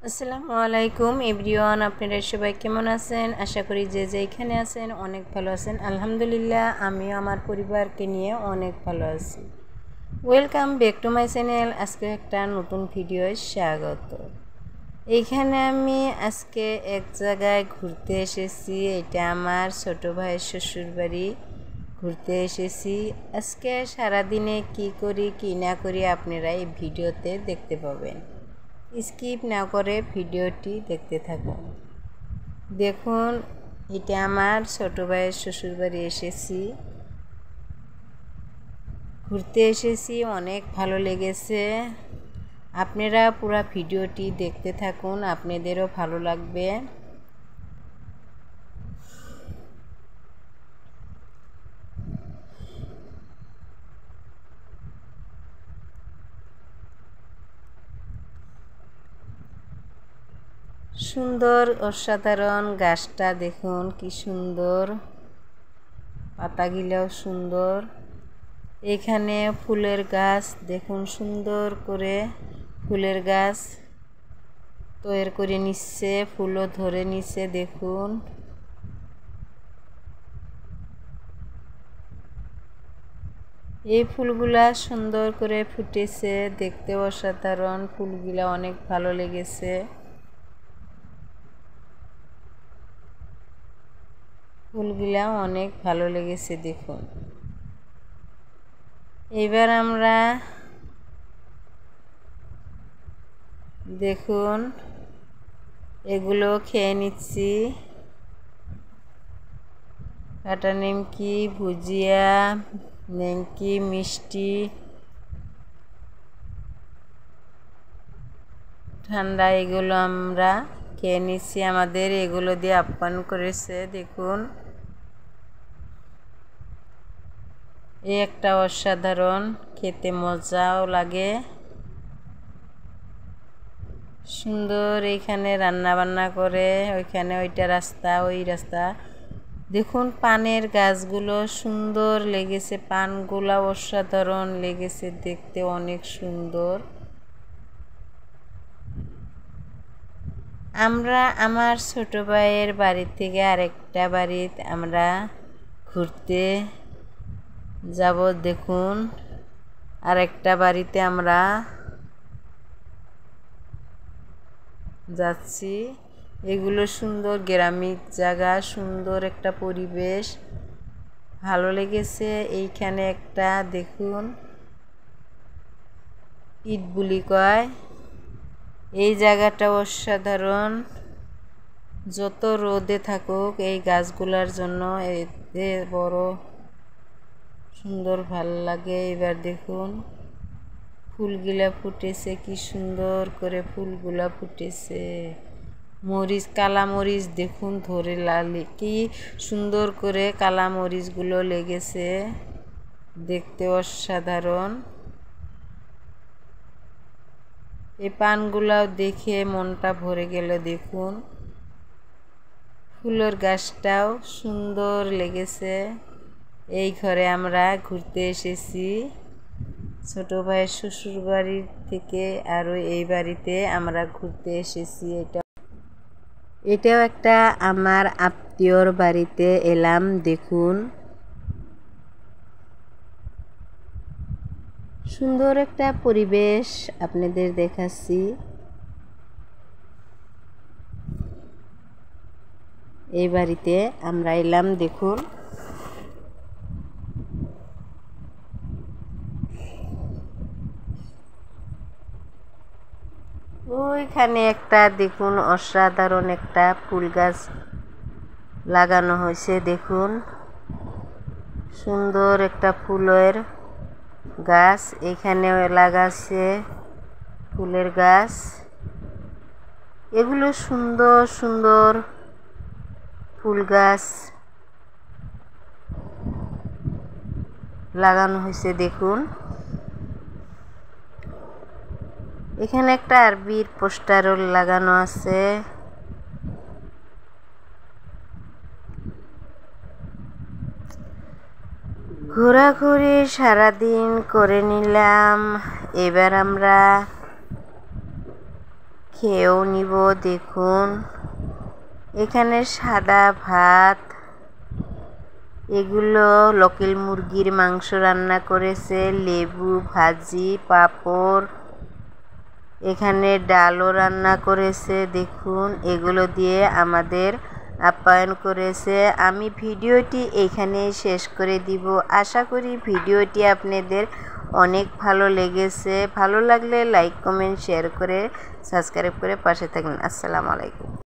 আসসালামু আলাইকুম এভরিওয়ান, আপনারা সবাই কেমন আছেন? আশা করি যে যেখানে আছেন অনেক ভালো আছেন। আলহামদুলিল্লাহ, আমিও আমার পরিবারকে নিয়ে অনেক ভালো আছি। Welcome back to my channel. আজকে একটা নতুন ভিডিওয় স্বাগত। এইখানে আমি আজকে এক জায়গায় ঘুরতে এসেছি। এটা আমার ছোট ভাইয়ের শ্বশুর বাড়ি। ঘুরতে এসেছি। আজকে সারাদিনে কি করি কি না করি আপনারা এই ভিডিওতে দেখতে পাবেন। স্কিপ না করে ভিডিওটি দেখতে থাকুন। দেখুন, এটা আমার ছোট ভাইয়ের শ্বশুরবাড়ি এসেছি, ঘুরতে এসেছি, অনেক ভালো লেগেছে। আপনারা পুরো ভিডিওটি দেখতে থাকুন, আপনাদেরও ভালো লাগবে। সুন্দর অসাধারণ গাছটা দেখুন, কি সুন্দর, পাতাগুলোও সুন্দর। এখানে ফুলের গাছ দেখুন, সুন্দর করে ফুলের গাছ তৈরি করে নিচ্ছে, ফুলও ধরে নিচ্ছে। দেখুন, এই ফুলগুলা সুন্দর করে ফুটেছে, দেখতে অসাধারণ। ফুলগুলা অনেক ভালো লেগেছে। ফুলগুলা অনেক ভালো লেগেছে দেখুন। এবার আমরা দেখুন এগুলো খেয়ে নিচ্ছি। কাটা নিমকি, ভুজিয়া, নেমকি, মিষ্টি, ঠান্ডা, এগুলো আমরা খেয়ে নিচ্ছি। আমাদের এগুলো দিয়ে আপ্যায়ন করেছে। দেখুন, এই একটা অসাধারণ, খেতে মজাও লাগে, সুন্দর। এইখানে রান্না বান্না করে, ওইখানে ওইটা রাস্তা, ওই রাস্তা। দেখুন, পানের গাছগুলো সুন্দর লেগেছে, পানগুলা অসাধারণ লেগেছে, দেখতে অনেক সুন্দর। আমরা আমার ছোট ভাইয়ের বাড়ি থেকে আরেকটা বাড়িতে আমরা ঘুরতে যাব। দেখুন, আরেকটা বাড়িতে আমরা যাচ্ছি। এগুলো সুন্দর গ্রামিক জায়গা, সুন্দর একটা পরিবেশ, ভালো লেগেছে। এইখানে একটা দেখুন, ইট বুলি কয়, এই জায়গাটা অসাধারণ। যত রোদে থাকুক, এই গাছগুলার জন্য এতে বড় সুন্দর ভালো লাগে। এবার দেখুন, ফুলগুলা ফুটেছে, কি সুন্দর করে ফুলগুলা ফুটেছে। মরিচ, কালা মরিচ দেখুন ধরে লালি, কি সুন্দর করে কালা মরিচগুলো লেগেছে, দেখতে অসাধারণ। এই পানগুলাও দেখে মনটা ভরে গেল। দেখুন, ফুলের গাছটাও সুন্দর লেগেছে। এই ঘরে আমরা ঘুরতে এসেছি ছোট ভাইয়ের শ্বশুর বাড়ির থেকে, আরও এই বাড়িতে আমরা ঘুরতে এসেছি। এটাও একটা আমার আত্মীয়র বাড়িতে এলাম। দেখুন, সুন্দর একটা পরিবেশ আপনাদের দেখাচ্ছি। এই বাড়িতে আমরা এলাম। দেখুন, ওইখানে একটা দেখুন অসাধারণ একটা ফুল গাছ লাগানো হয়েছে। দেখুন, সুন্দর একটা ফুলের গাছ এখানে লাগাচ্ছে, ফুলের গাছ। এগুলো সুন্দর সুন্দর ফুল গাছ লাগানো হয়েছে। দেখুন, এখানে একটা আরবির পোস্টারও লাগানো আছে। ঘোরাঘুরি সারাদিন করে নিলাম। এবার আমরা খেয়েও নিব। দেখুন এখানে সাদা ভাত, এগুলো লোকাল মুরগির মাংস রান্না করেছে, লেবু ভাজি, পাঁপড়, এখানে ডালও রান্না করেছে। দেখুন এগুলো দিয়ে আমাদের আপ্যায়ন করেছে। আমি ভিডিওটি এখানেই শেষ করে দিব। আশা করি ভিডিওটি আপনাদের অনেক ভালো লেগেছে। ভালো লাগলে লাইক কমেন্ট শেয়ার করে সাবস্ক্রাইব করে পাশে থাকবেন। আসসালামু আলাইকুম।